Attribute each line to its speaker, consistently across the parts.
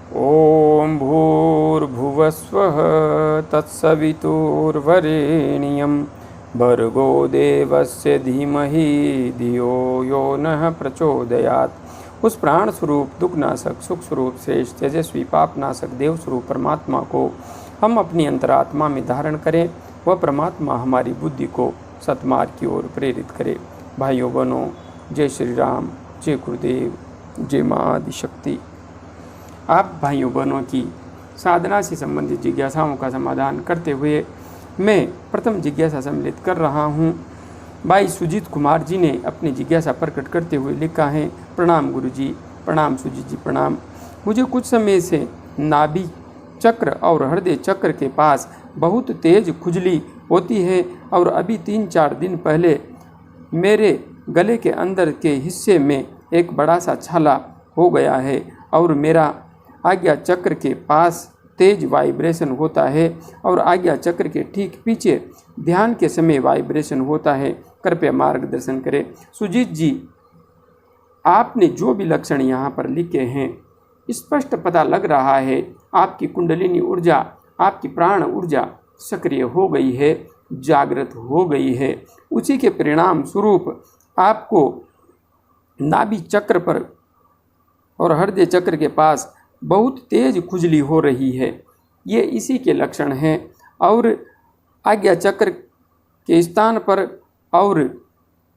Speaker 1: ॐ भूर्भुवस्वः तत्सवितुर्वरेण्यं भर्गो देवस्य धीमहि धियो यो नः प्रचोदयात्। उस प्राण स्वरूप दुखनाशक सुख स्वरूप श्रेष्ठ तेजस्वी पापनाशक देव स्वरूप परमात्मा को हम अपनी अंतरात्मा में धारण करें। वह परमात्मा हमारी बुद्धि को सतमार्ग की ओर प्रेरित करे। भाइयों बहनों, जय श्री राम, जय गुरुदेव, जय माँ आदिशक्ति। आप भाइयों बहनों की साधना से संबंधित जिज्ञासाओं का समाधान करते हुए मैं प्रथम जिज्ञासा सम्मिलित कर रहा हूँ। भाई सुजीत कुमार जी ने अपनी जिज्ञासा प्रकट करते हुए लिखा है, प्रणाम गुरु जी, प्रणाम सुजीत जी, प्रणाम। मुझे कुछ समय से नाभि चक्र और हृदय चक्र के पास बहुत तेज खुजली होती है और अभी 3-4 दिन पहले मेरे गले के अंदर के हिस्से में एक बड़ा सा छाला हो गया है और मेरा आज्ञा चक्र के पास तेज वाइब्रेशन होता है और आज्ञा चक्र के ठीक पीछे ध्यान के समय वाइब्रेशन होता है। कृपया मार्गदर्शन करें। सुजीत जी, आपने जो भी लक्षण यहाँ पर लिखे हैं, स्पष्ट पता लग रहा है आपकी कुंडलिनी ऊर्जा, आपकी प्राण ऊर्जा सक्रिय हो गई है, जागृत हो गई है। उसी के परिणाम स्वरूप आपको नाभि चक्र पर और हृदय चक्र के पास बहुत तेज खुजली हो रही है। ये इसी के लक्षण हैं। और आज्ञा चक्र के स्थान पर और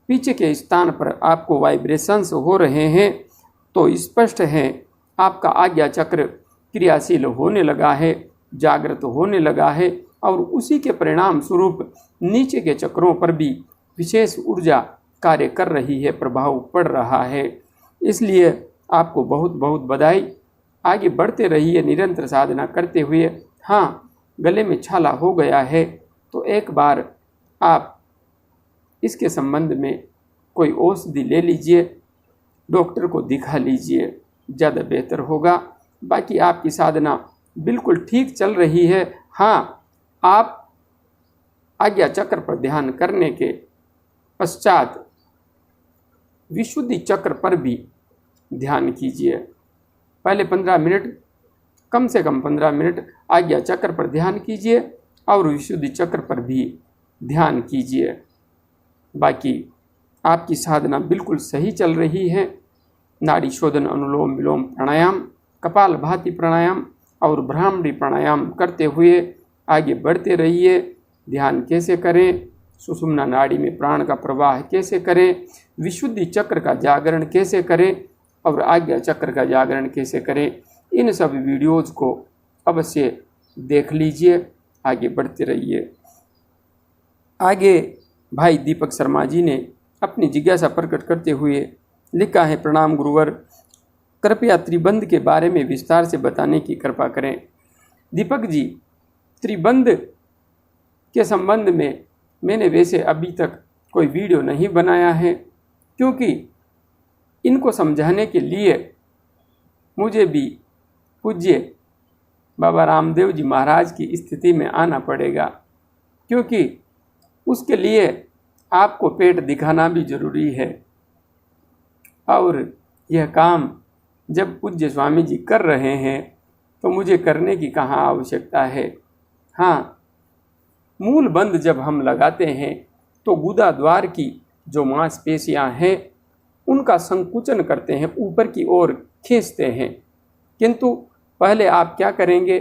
Speaker 1: पीछे के स्थान पर आपको वाइब्रेशंस हो रहे हैं, तो स्पष्ट है आपका आज्ञा चक्र क्रियाशील होने लगा है, जागृत होने लगा है और उसी के परिणाम स्वरूप नीचे के चक्रों पर भी विशेष ऊर्जा कार्य कर रही है, प्रभाव पड़ रहा है। इसलिए आपको बहुत बहुत बधाई। आगे बढ़ते रहिए निरंतर साधना करते हुए। हाँ, गले में छाला हो गया है तो एक बार आप इसके संबंध में कोई औषधि ले लीजिए, डॉक्टर को दिखा लीजिए, ज़्यादा बेहतर होगा। बाकी आपकी साधना बिल्कुल ठीक चल रही है। हाँ, आप आज्ञा चक्र पर ध्यान करने के पश्चात विशुद्धि चक्र पर भी ध्यान कीजिए। पहले 15 मिनट, कम से कम 15 मिनट आज्ञा चक्र पर ध्यान कीजिए और विशुद्धि चक्र पर भी ध्यान कीजिए। बाकी आपकी साधना बिल्कुल सही चल रही है। नाड़ी शोधन, अनुलोम विलोम प्राणायाम, कपालभाति प्राणायाम और ब्राह्मणी प्राणायाम करते हुए आगे बढ़ते रहिए। ध्यान कैसे करें, सुषुम्ना नाड़ी में प्राण का प्रवाह कैसे करें, विशुद्धि चक्र का जागरण कैसे करें और आज्ञा चक्र का जागरण कैसे करें, इन सब वीडियोज़ को अवश्य देख लीजिए। आगे बढ़ते रहिए। आगे भाई दीपक शर्मा जी ने अपनी जिज्ञासा प्रकट करते हुए लिखा है, प्रणाम गुरुवर, कृपया त्रिबंध के बारे में विस्तार से बताने की कृपा करें। दीपक जी, त्रिबंध के संबंध में मैंने वैसे अभी तक कोई वीडियो नहीं बनाया है, क्योंकि इनको समझाने के लिए मुझे भी पूज्य बाबा रामदेव जी महाराज की स्थिति में आना पड़ेगा, क्योंकि उसके लिए आपको पेट दिखाना भी जरूरी है। और यह काम जब पूज्य स्वामी जी कर रहे हैं तो मुझे करने की कहाँ आवश्यकता है। हाँ, मूल बंध जब हम लगाते हैं तो गुदा द्वार की जो मांसपेशियां हैं उनका संकुचन करते हैं, ऊपर की ओर खींचते हैं। किंतु पहले आप क्या करेंगे,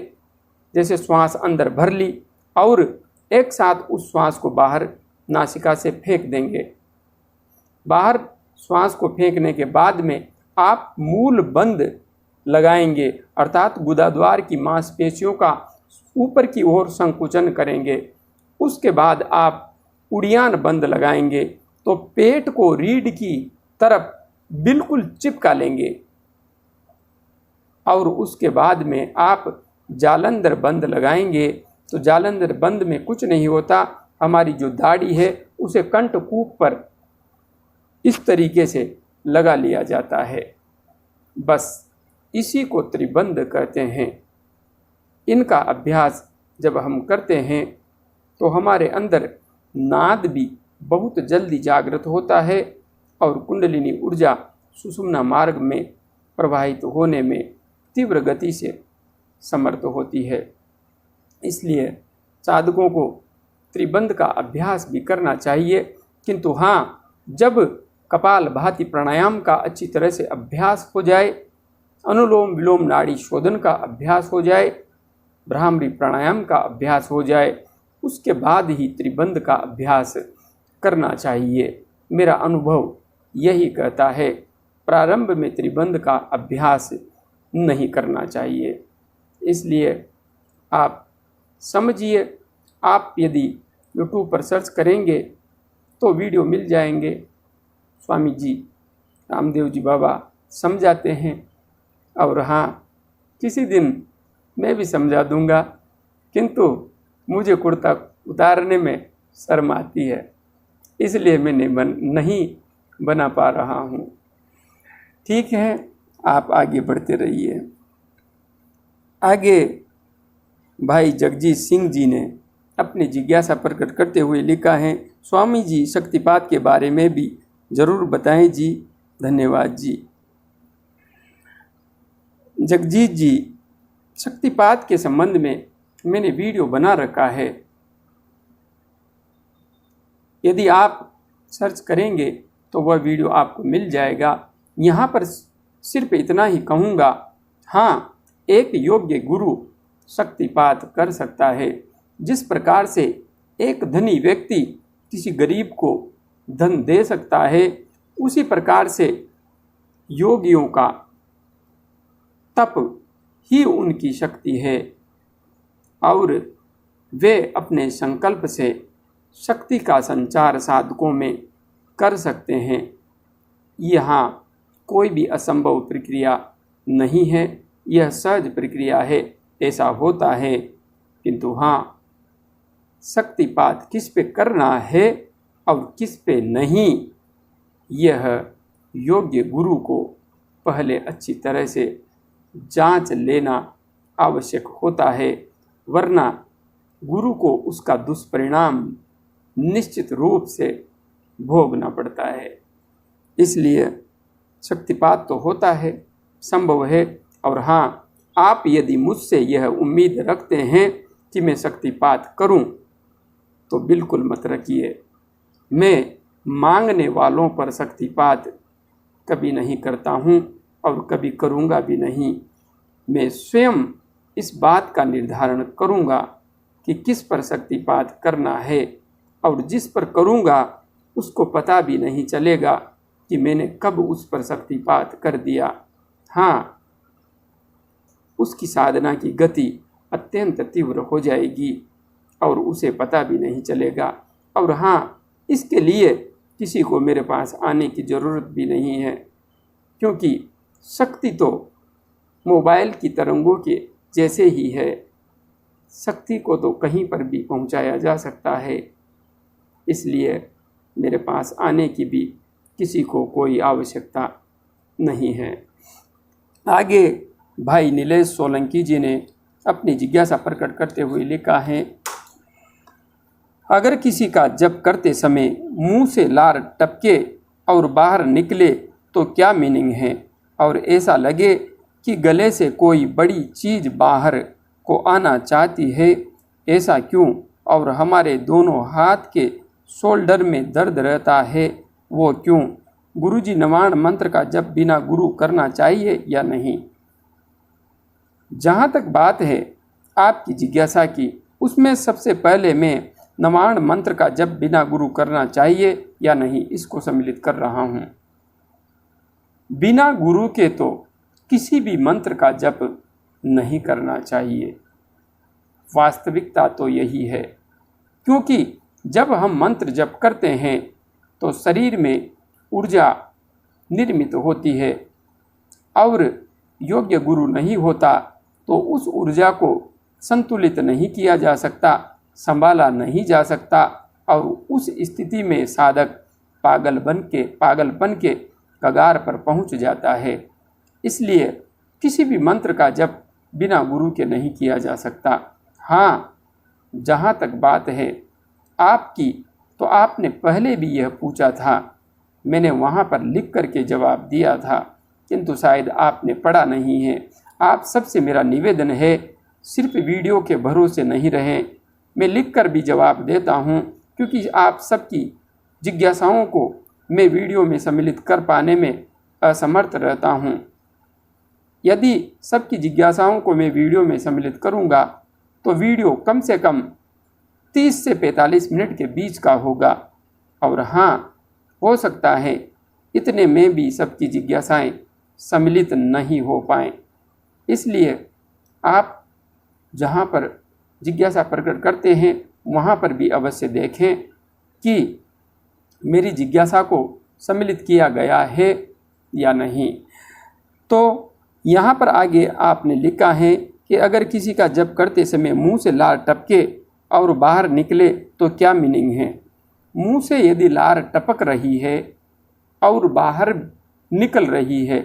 Speaker 1: जैसे श्वास अंदर भर ली और एक साथ उस श्वास को बाहर नासिका से फेंक देंगे। बाहर श्वास को फेंकने के बाद में आप मूल बंद लगाएंगे, अर्थात गुदाद्वार की मांसपेशियों का ऊपर की ओर संकुचन करेंगे। उसके बाद आप उड़ियान बंद लगाएंगे तो पेट को रीढ़ की तरफ बिल्कुल चिपका लेंगे और उसके बाद में आप जालंधर बंद लगाएंगे। तो जालंधर बंद में कुछ नहीं होता, हमारी जो दाढ़ी है उसे कंठकूप पर इस तरीके से लगा लिया जाता है। बस इसी को त्रिबंध कहते हैं। इनका अभ्यास जब हम करते हैं तो हमारे अंदर नाद भी बहुत जल्दी जागृत होता है और कुंडलिनी ऊर्जा सुषुम्ना मार्ग में प्रवाहित होने में तीव्र गति से समर्थ होती है। इसलिए साधकों को त्रिबंध का अभ्यास भी करना चाहिए, किंतु हाँ, जब कपाल भाती प्राणायाम का अच्छी तरह से अभ्यास हो जाए, अनुलोम विलोम नाड़ी शोधन का अभ्यास हो जाए, भ्रामरी प्राणायाम का अभ्यास हो जाए, उसके बाद ही त्रिबंध का अभ्यास करना चाहिए। मेरा अनुभव यही कहता है, प्रारंभ में त्रिबंध का अभ्यास नहीं करना चाहिए। इसलिए आप समझिए, आप यदि YouTube पर सर्च करेंगे तो वीडियो मिल जाएंगे। स्वामी जी, रामदेव जी बाबा समझाते हैं। और हाँ, किसी दिन मैं भी समझा दूंगा, किंतु मुझे कुर्ता उतारने में शर्म आती है, इसलिए मैं नहीं बना पा रहा हूँ। ठीक है, आप आगे बढ़ते रहिए। आगे भाई जगजीत सिंह जी ने अपनी जिज्ञासा प्रकट करते हुए लिखा है, स्वामी जी शक्तिपात के बारे में भी जरूर बताएं जी, धन्यवाद जी। जगजीत जी, शक्तिपात के संबंध में मैंने वीडियो बना रखा है, यदि आप सर्च करेंगे तो वह वीडियो आपको मिल जाएगा। यहाँ पर सिर्फ इतना ही कहूँगा, हाँ, एक योग्य गुरु शक्तिपात कर सकता है। जिस प्रकार से एक धनी व्यक्ति किसी गरीब को धन दे सकता है, उसी प्रकार से योगियों का तप ही उनकी शक्ति है और वे अपने संकल्प से शक्ति का संचार साधकों में कर सकते हैं। यहाँ कोई भी असंभव प्रक्रिया नहीं है, यह सहज प्रक्रिया है, ऐसा होता है। किंतु हाँ, शक्तिपात किस पे करना है और किस पे नहीं, यह योग्य गुरु को पहले अच्छी तरह से जांच लेना आवश्यक होता है, वरना गुरु को उसका दुष्परिणाम निश्चित रूप से भोगना पड़ता है। इसलिए शक्तिपात तो होता है, संभव है। और हाँ, आप यदि मुझसे यह उम्मीद रखते हैं कि मैं शक्तिपात करूं, तो बिल्कुल मत रखिए। मैं मांगने वालों पर शक्तिपात कभी नहीं करता हूं और कभी करूंगा भी नहीं। मैं स्वयं इस बात का निर्धारण करूंगा कि किस पर शक्तिपात करना है, और जिस पर करूंगा उसको पता भी नहीं चलेगा कि मैंने कब उस पर शक्तिपात कर दिया। हाँ, उसकी साधना की गति अत्यंत तीव्र हो जाएगी और उसे पता भी नहीं चलेगा। और हाँ, इसके लिए किसी को मेरे पास आने की ज़रूरत भी नहीं है, क्योंकि शक्ति तो मोबाइल की तरंगों के जैसे ही है। शक्ति को तो कहीं पर भी पहुंचाया जा सकता है, इसलिए मेरे पास आने की भी किसी को कोई आवश्यकता नहीं है। आगे भाई नीलेश सोलंकी जी ने अपनी जिज्ञासा प्रकट करते हुए लिखा है, अगर किसी का जप करते समय मुंह से लार टपके और बाहर निकले तो क्या मीनिंग है, और ऐसा लगे कि गले से कोई बड़ी चीज़ बाहर को आना चाहती है, ऐसा क्यों, और हमारे दोनों हाथ के शोल्डर में दर्द रहता है, वो क्यों? गुरुजी, नवाण मंत्र का जप बिना गुरु करना चाहिए या नहीं? जहाँ तक बात है आपकी जिज्ञासा की, उसमें सबसे पहले मैं नवाण मंत्र का जप बिना गुरु करना चाहिए या नहीं, इसको सम्मिलित कर रहा हूँ। बिना गुरु के तो किसी भी मंत्र का जप नहीं करना चाहिए। वास्तविकता तो यही है, क्योंकि जब हम मंत्र जप करते हैं तो शरीर में ऊर्जा निर्मित होती है, और योग्य गुरु नहीं होता तो उस ऊर्जा को संतुलित नहीं किया जा सकता, संभाला नहीं जा सकता, और उस स्थिति में साधक पागलपन के कगार पर पहुंच जाता है। इसलिए किसी भी मंत्र का जप बिना गुरु के नहीं किया जा सकता। हाँ, जहाँ तक बात है आपकी, तो आपने पहले भी यह पूछा था, मैंने वहाँ पर लिख करके जवाब दिया था, किंतु शायद आपने पढ़ा नहीं है। आप सबसे मेरा निवेदन है, सिर्फ वीडियो के भरोसे नहीं रहें। मैं लिखकर भी जवाब देता हूँ, क्योंकि आप सबकी जिज्ञासाओं को मैं वीडियो में सम्मिलित कर पाने में असमर्थ रहता हूँ। यदि सबकी जिज्ञासाओं को मैं वीडियो में सम्मिलित करूँगा तो वीडियो कम से कम 30 से 45 मिनट के बीच का होगा। और हाँ, हो सकता है इतने में भी सबकी जिज्ञासाएं सम्मिलित नहीं हो पाएँ। इसलिए आप जहाँ पर जिज्ञासा प्रकट करते हैं वहाँ पर भी अवश्य देखें कि मेरी जिज्ञासा को सम्मिलित किया गया है या नहीं। तो यहाँ पर आगे आपने लिखा है कि अगर किसी का जप करते समय मुंह से लार टपके और बाहर निकले तो क्या मीनिंग है। मुंह से यदि लार टपक रही है और बाहर निकल रही है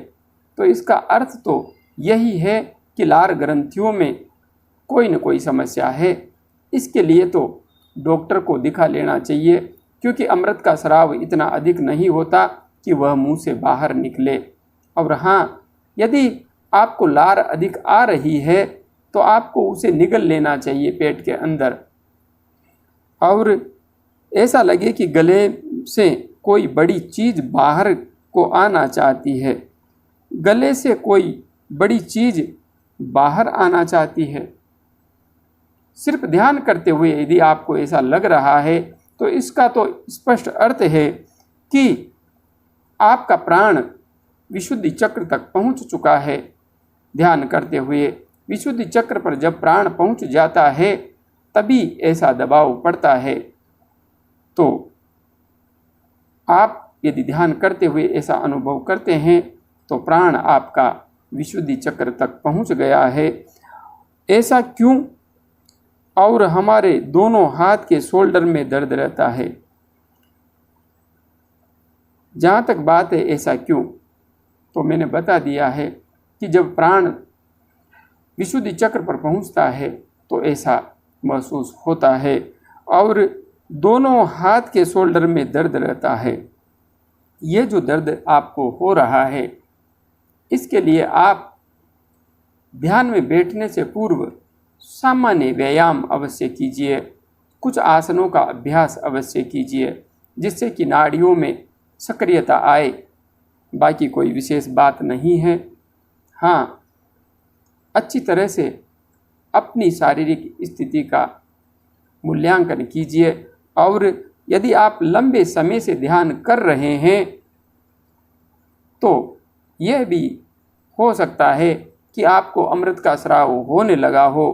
Speaker 1: तो इसका अर्थ तो यही है कि लार ग्रंथियों में कोई न कोई समस्या है। इसके लिए तो डॉक्टर को दिखा लेना चाहिए, क्योंकि अमृत का स्राव इतना अधिक नहीं होता कि वह मुंह से बाहर निकले। और हाँ, यदि आपको लार अधिक आ रही है तो आपको उसे निगल लेना चाहिए पेट के अंदर, और ऐसा लगे कि गले से कोई बड़ी चीज़ बाहर को आना चाहती है। गले से कोई बड़ी चीज़ बाहर आना चाहती है। सिर्फ ध्यान करते हुए यदि आपको ऐसा लग रहा है तो इसका तो स्पष्ट अर्थ है कि आपका प्राण विशुद्धि चक्र तक पहुंच चुका है। ध्यान करते हुए विशुद्धि चक्र पर जब प्राण पहुंच जाता है तभी ऐसा दबाव पड़ता है। तो आप यदि ध्यान करते हुए ऐसा अनुभव करते हैं तो प्राण आपका विशुद्धि चक्र तक पहुंच गया है। ऐसा क्यों? और हमारे दोनों हाथ के शोल्डर में दर्द रहता है। जहाँ तक बात है ऐसा क्यों, तो मैंने बता दिया है कि जब प्राण विशुद्धि चक्र पर पहुँचता है तो ऐसा महसूस होता है। और दोनों हाथ के शोल्डर में दर्द रहता है। ये जो दर्द आपको हो रहा है, इसके लिए आप ध्यान में बैठने से पूर्व सामान्य व्यायाम अवश्य कीजिए। कुछ आसनों का अभ्यास अवश्य कीजिए, जिससे कि नाड़ियों में सक्रियता आए। बाकी कोई विशेष बात नहीं है। हाँ, अच्छी तरह से अपनी शारीरिक स्थिति का मूल्यांकन कीजिए। और यदि आप लंबे समय से ध्यान कर रहे हैं तो यह भी हो सकता है कि आपको अमृत का स्राव होने लगा हो,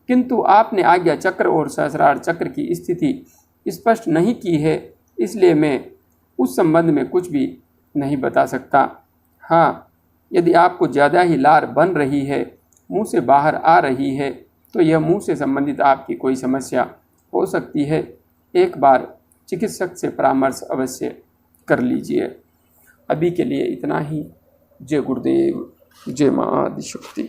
Speaker 1: किंतु आपने आज्ञा चक्र और सहस्रार चक्र की स्थिति स्पष्ट नहीं की है, इसलिए मैं उस संबंध में कुछ भी नहीं बता सकता। हाँ, यदि आपको ज़्यादा ही लार बन रही है, मुंह से बाहर आ रही है, तो यह मुंह से संबंधित आपकी कोई समस्या हो सकती है। एक बार चिकित्सक से परामर्श अवश्य कर लीजिए। अभी के लिए इतना ही। जय गुरुदेव, जय मां आदिशक्ति।